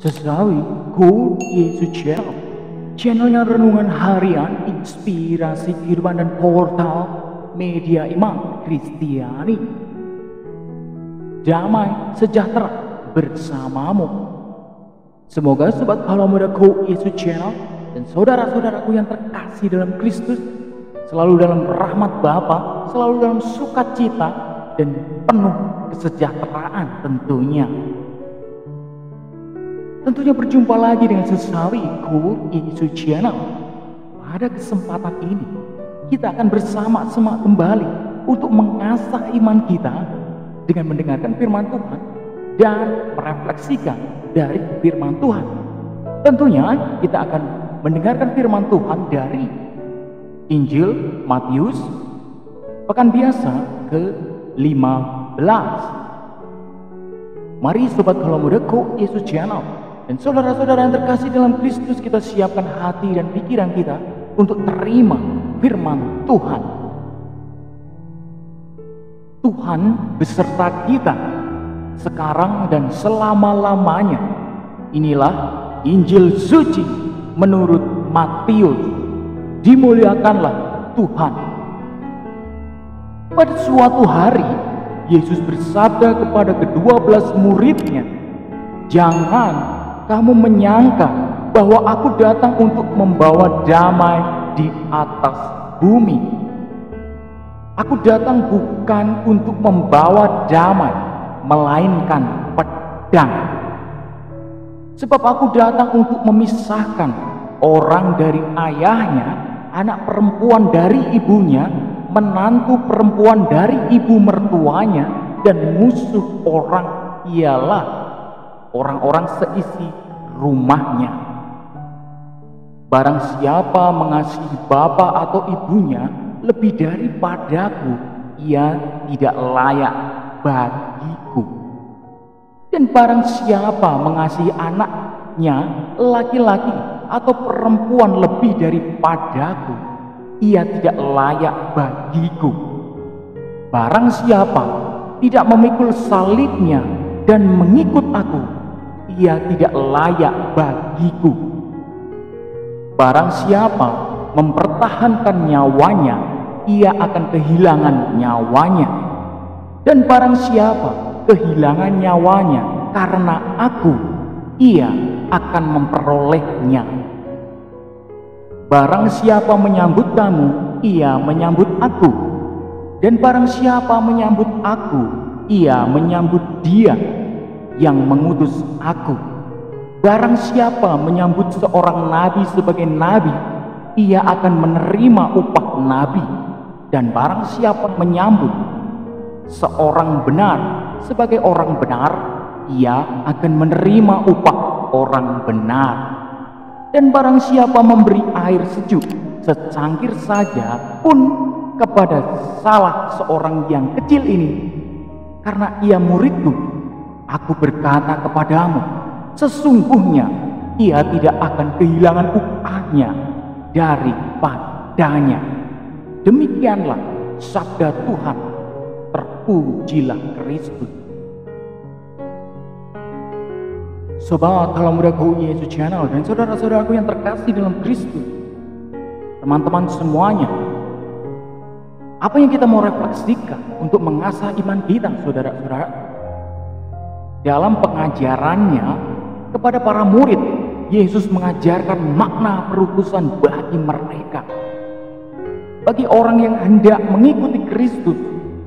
Sesawi Go Yesus Channel, channelnya renungan harian, inspirasi kehidupan dan portal media iman Kristiani. Damai sejahtera bersamamu. Semoga sobat Kala Muda Go Yesus Channel dan saudara-saudaraku yang terkasih dalam Kristus selalu dalam rahmat Bapa, selalu dalam sukacita dan penuh kesejahteraan tentunya. Tentunya berjumpa lagi dengan Sesawi Go Yesus Channel. Pada kesempatan ini kita akan bersama-sama kembali untuk mengasah iman kita dengan mendengarkan firman Tuhan dan merefleksikan dari firman Tuhan. Tentunya kita akan mendengarkan firman Tuhan dari Injil Matius pekan biasa ke-15. Mari sobat Kala Muda Go Yesus Channel dan saudara-saudara yang terkasih dalam Kristus, kita siapkan hati dan pikiran kita untuk terima firman Tuhan. Tuhan beserta kita sekarang dan selama-lamanya. Inilah Injil suci menurut Matius. Dimuliakanlah Tuhan. Pada suatu hari Yesus bersabda kepada ke-12 muridnya, "Jangan kamu menyangka bahwa aku datang untuk membawa damai di atas bumi. Aku datang bukan untuk membawa damai, melainkan pedang. Sebab aku datang untuk memisahkan orang dari ayahnya, anak perempuan dari ibunya, menantu perempuan dari ibu mertuanya, dan musuh orang ialah orang-orang seisi rumahnya. Barang siapa mengasihi bapa atau ibunya lebih daripadaku, ia tidak layak bagiku. Dan barang siapa mengasihi anaknya laki-laki atau perempuan lebih daripadaku, ia tidak layak bagiku. Barang siapa tidak memikul salibnya dan mengikut aku, ia tidak layak bagiku. Barang siapa mempertahankan nyawanya, ia akan kehilangan nyawanya. Dan barang siapa kehilangan nyawanya karena aku, ia akan memperolehnya. Barang siapa menyambut kamu, ia menyambut aku. Dan barang siapa menyambut aku, ia menyambut dia yang mengutus aku. Barang siapa menyambut seorang nabi sebagai nabi, ia akan menerima upah nabi. Dan barang siapa menyambut seorang benar sebagai orang benar, ia akan menerima upah orang benar. Dan barang siapa memberi air sejuk secangkir saja pun kepada salah seorang yang kecil ini, karena ia muridku, aku berkata kepadamu, sesungguhnya ia tidak akan kehilangan upahnya daripadanya. Demikianlah sabda Tuhan. Terpujilah Kristus. Sobat Kala Muda Go Yesus Channel dan saudara-saudaraku yang terkasih dalam Kristus, teman-teman semuanya, apa yang kita mau refleksikan untuk mengasah iman kita, saudara-saudara? Dalam pengajarannya kepada para murid, Yesus mengajarkan makna perutusan bagi mereka. Bagi orang yang hendak mengikuti Kristus,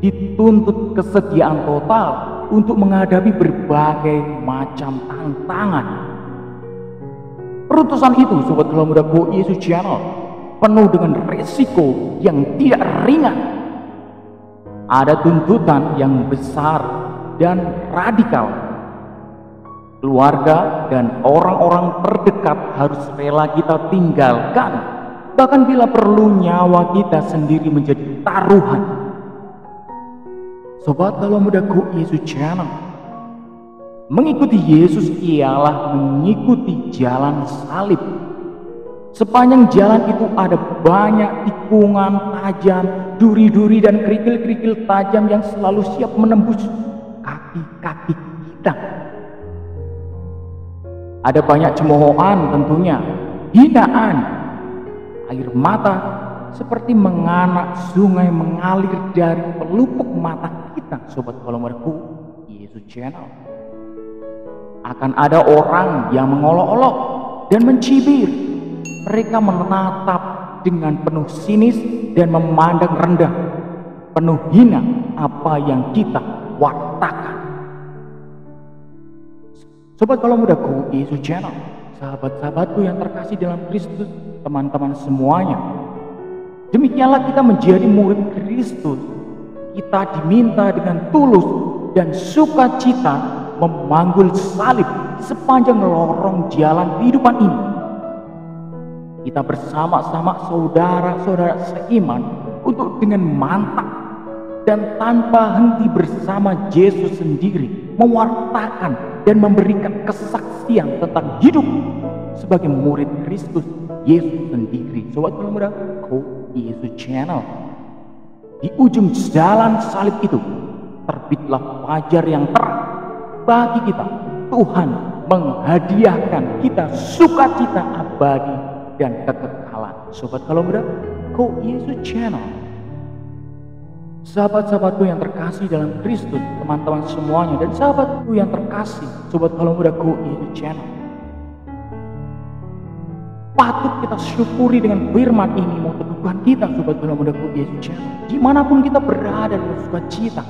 dituntut kesediaan total untuk menghadapi berbagai macam tantangan. Perutusan itu, sobat Kala Muda Go Yesus Channel, penuh dengan risiko yang tidak ringan. Ada tuntutan yang besar dan radikal. Keluarga dan orang-orang terdekat harus rela kita tinggalkan, bahkan bila perlu nyawa kita sendiri menjadi taruhan. Sobat Kala Muda Go Yesus Channel, mengikuti Yesus ialah mengikuti jalan salib. Sepanjang jalan itu ada banyak tikungan tajam, duri-duri dan kerikil-kerikil tajam yang selalu siap menembus kaki-kaki kita. Ada banyak cemoohan tentunya, hinaan, air mata seperti menganak sungai mengalir dari pelupuk mata kita, sobat Kolomerku Yesus Channel. Akan ada orang yang mengolok-olok dan mencibir. Mereka menatap dengan penuh sinis dan memandang rendah, penuh hina apa yang kita wartakan. Sobat kalau mudaku Yesus Channel, sahabat-sahabatku yang terkasih dalam Kristus, teman-teman semuanya, demikianlah kita menjadi murid Kristus. Kita diminta dengan tulus dan sukacita memanggul salib sepanjang lorong jalan kehidupan ini. Kita bersama-sama saudara-saudara seiman untuk dengan mantap dan tanpa henti bersama Yesus sendiri mewartakan dan memberikan kesaksian tentang hidup sebagai murid Kristus Yesus sendiri. Sobat kalau muda, Yesus Channel. Di ujung jalan salib itu terbitlah fajar yang terang bagi kita. Tuhan menghadiahkan kita sukacita abadi dan kekekalan. Sobat kalau muda, Yesus Channel. Sahabat-sahabatku yang terkasih dalam Kristus, teman-teman semuanya, dan sahabatku yang terkasih, sobat kalau muda Yesus Channel. Patut kita syukuri dengan firman ini menguatkan kita, sobat kalau muda Yesus Channel. Dimanapun kita berada dalam sukacita,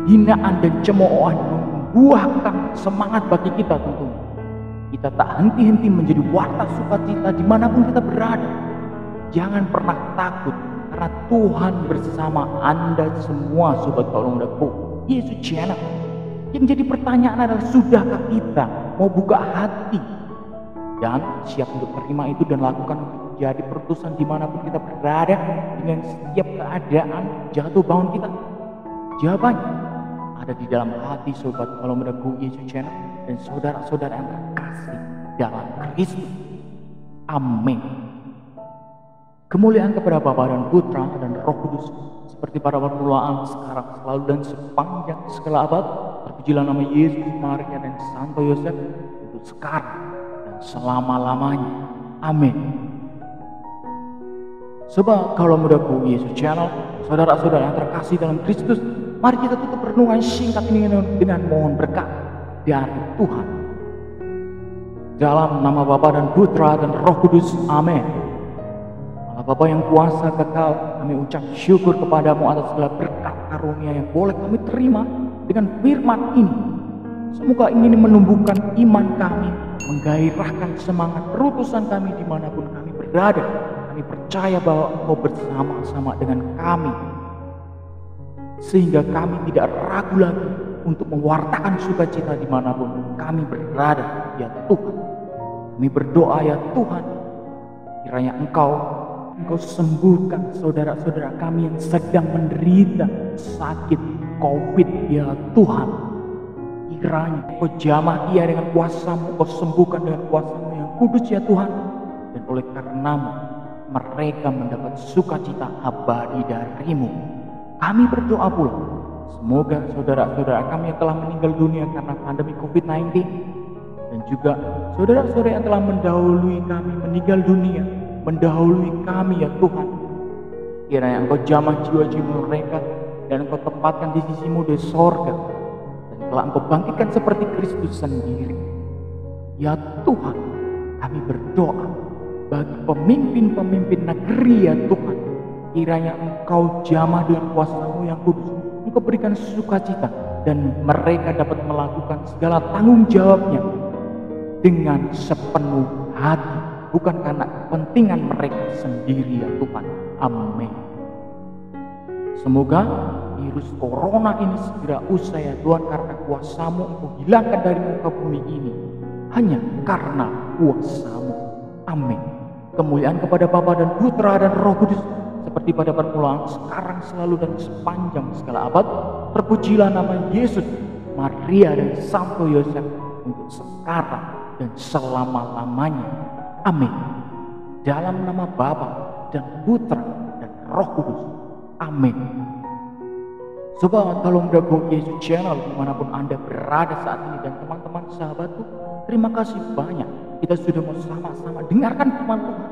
hinaan dan cemoohan membuahkan semangat bagi kita tentunya. Kita tak henti-henti menjadi warta sukacita dimanapun kita berada. Jangan pernah takut, karena Tuhan bersama Anda semua, sobat kalau mudaku Yesus Channel. Yang jadi pertanyaan adalah, sudahkah kita mau buka hati dan siap untuk terima itu dan lakukan untuk jadi perutusan dimanapun kita berada dengan setiap keadaan jatuh bangun kita? Jawabannya ada di dalam hati sobat kalau mudaku Yesus Channel dan saudara-saudara yang terkasih dalam Kristus. Amin. Kemuliaan kepada Bapa dan Putra dan Roh Kudus, seperti pada permulaan, sekarang, selalu, dan sepanjang segala abad. Terpujilah nama Yesus, Maria, dan Santo Yosef, untuk sekarang dan selama-lamanya. Amin. Sebab kalau mudaku Yesus Channel, saudara-saudara yang terkasih dalam Kristus, mari kita tutup renungan singkat ini dengan mohon berkat dari Tuhan. Dalam nama Bapa dan Putra dan Roh Kudus. Amin. Bapa yang kuasa kekal, kami ucap syukur kepadamu atas segala berkat karunia yang boleh kami terima dengan firman ini. Semoga ini menumbuhkan iman kami, menggairahkan semangat perutusan kami dimanapun kami berada. Kami percaya bahwa Engkau bersama-sama dengan kami, sehingga kami tidak ragu lagi untuk mewartakan sukacita dimanapun kami berada. Ya Tuhan, kami berdoa ya Tuhan, kiranya Engkau sembuhkan saudara-saudara kami yang sedang menderita sakit COVID, ya Tuhan. Kiranya Kau jamah ia dengan kuasa-Mu, Kau sembuhkan dengan kuasa-Mu yang kudus, ya Tuhan. Dan oleh karenamu mereka mendapat sukacita abadi dari-Mu. Kami berdoa pula, semoga saudara-saudara kami yang telah meninggal dunia karena pandemi COVID-19, dan juga saudara-saudara yang telah mendahului kami meninggal dunia, mendahului kami, ya Tuhan. Kiranya Engkau jamah jiwa-jiwa mereka dan Engkau tempatkan di sisi-Mu di sorga, dan telah Engkau bangkitkan seperti Kristus sendiri. Ya Tuhan, kami berdoa bagi pemimpin-pemimpin negeri, ya Tuhan. Kiranya Engkau jamah dengan kuasa-Mu yang kudus. Engkau berikan sukacita dan mereka dapat melakukan segala tanggung jawabnya dengan sepenuh hati, bukan karena kepentingan mereka sendiri, ya Tuhan. Amin. Semoga virus corona ini segera usai, ya Tuhan, karena kuasa-Mu Engkau hilangkan dari muka bumi ini, hanya karena kuasa-Mu. Amin. Kemuliaan kepada Bapa dan Putra dan Roh Kudus, seperti pada permulaan, sekarang, selalu, dan sepanjang segala abad. Terpujilah nama Yesus, Maria, dan Santo Yosef, untuk sekarang dan selama-lamanya. Amin. Dalam nama Bapa dan Putra dan Roh Kudus. Amin. Sobat Tolong Dago Yesus Channel dimanapun Anda berada saat ini, dan teman-teman sahabatku, terima kasih banyak kita sudah mau sama-sama dengarkan firman Tuhan.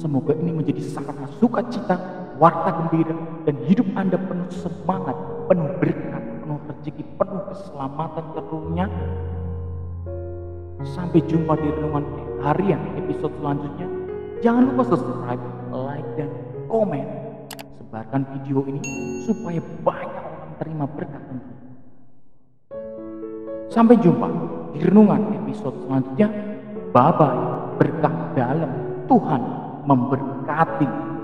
Semoga ini menjadi sarana sukacita, warta gembira, dan hidup Anda penuh semangat, penuh berkat, penuh rezeki, penuh keselamatan tentunya. Sampai jumpa di renungan harian episode selanjutnya. Jangan lupa subscribe, like, dan komen. Sebarkan video ini supaya banyak orang terima berkat tentunya. Sampai jumpa di renungan episode selanjutnya. Bye bye. Berkah dalam Tuhan memberkati.